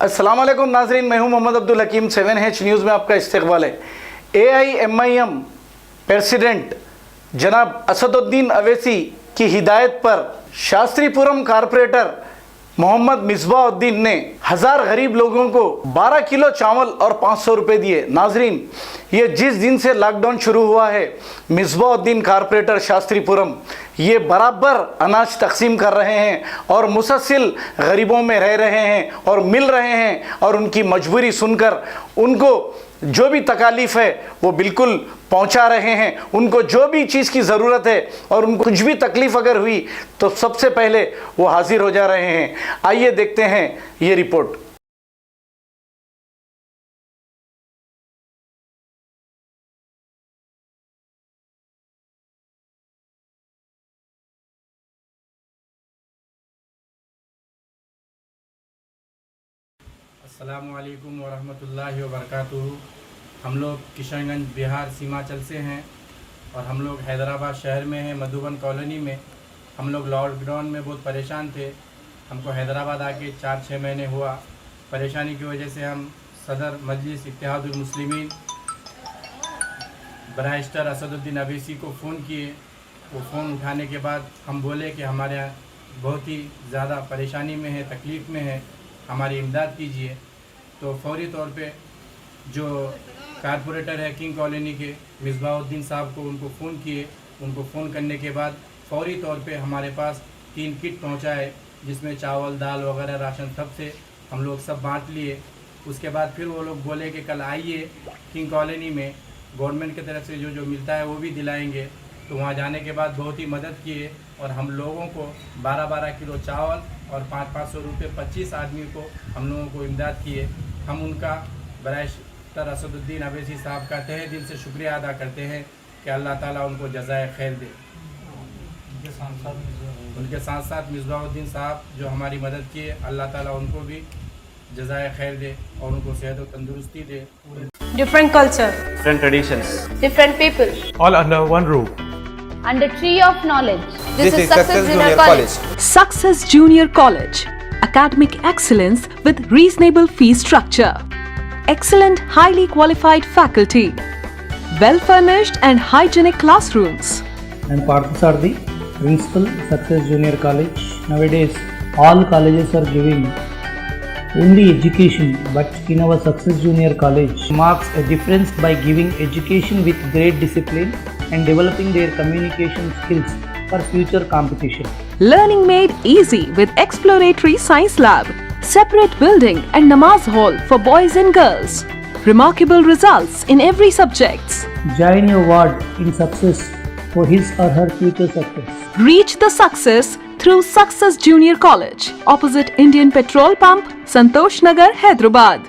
अस्सलाम वालेकुम नाजरीन, मैं हूं मोहम्मद अब्दुल हकीम। 7H न्यूज़ में आपका इस्तकबाल है। AIMIM प्रेसिडेंट जनाब असदुद्दीन अवैसी की हिदायत पर शास्त्रीपुरम कारपोरेटर मोहम्मद मिसबाउद्दीन ने 1000 गरीब लोगों को 12 किलो चावल और 500 रुपये दिए। नाजरीन, ये जिस दिन से लॉकडाउन शुरू हुआ है, मिसबाउद्दीन कारपोरेटर शास्त्रीपुरम ये बराबर अनाज तकसीम कर रहे हैं और मुसलसल गरीबों में रह रहे हैं और मिल रहे हैं और उनकी मजबूरी सुनकर उनको जो भी तकालीफ है वो बिल्कुल पहुंचा रहे हैं। उनको जो भी चीज़ की ज़रूरत है और उनको कुछ भी तकलीफ़ अगर हुई तो सबसे पहले वो हाजिर हो जा रहे हैं। आइए देखते हैं ये रिपोर्ट। अस्सलामुअलैकुम वरहमतुल्लाहि वबरकातुहू। हम लोग किशनगंज बिहार सीमांचल से हैं और हम लोग हैदराबाद शहर में हैं, मधुबन कॉलोनी में। हम लोग लॉकडाउन में बहुत परेशान थे। हमको हैदराबाद आके 4-6 महीने हुआ। परेशानी की वजह से हम सदर मजलिस इत्तेहादुल मुस्लिमीन बैरिस्टर असदुद्दीन अवैसी को फ़ोन किए। वो फ़ोन उठाने के बाद हम बोले कि हमारे यहाँ बहुत ही ज़्यादा परेशानी में है, तकलीफ़ में है, हमारी इमदाद कीजिए। तो फौरी तौर पे जो कारपोरेटर है किंग कॉलोनी के मिसबाउद्दीन साहब को उनको फ़ोन किए। उनको फ़ोन करने के बाद फौरी तौर पे हमारे पास 3 किट पहुंचाए, जिसमें चावल, दाल वगैरह राशन सब से हम लोग सब बांट लिए। उसके बाद फिर वो लोग बोले कि कल आइए किंग कॉलोनी में, गवर्नमेंट की तरफ से जो मिलता है वो भी दिलाएंगे। तो वहाँ जाने के बाद बहुत ही मदद किए और हम लोगों को 12-12 किलो चावल और 500-500 रुपये 25 आदमी को हम लोगों को इमदाद किए। हम उनका बैरिस्टर असदुद्दीन अवैसी साहब का तहे दिल से शुक्रिया अदा करते हैं कि अल्लाह ताला उनको जज़ाए खैर दे। उनके साथ साथ मिसबाउद्दीन साहब जो हमारी मदद किए, अल्लाह ताला उनको भी जज़ाए खैर दे और उनको सेहत और तंदुरुस्ती दे। Different culture, different traditions, different people, all under one roof. under tree of knowledge. This is Success Junior College. Success Junior College. Academic excellence with reasonable fee structure. Excellent, highly qualified faculty. Well-furnished and hygienic classrooms. And Parthasarthi, Principal, Success Junior College. Nowadays, all colleges are giving only education, but in our Success Junior College marks a difference by giving education with great discipline and developing their communication skills for future competition. Learning made easy with exploratory science lab, separate building and namaz hall for boys and girls. Remarkable results in every subjects. Join your ward in success for his or her future success. Reach the success through Success Junior College, opposite Indian Petrol Pump, Santosh Nagar, Hyderabad.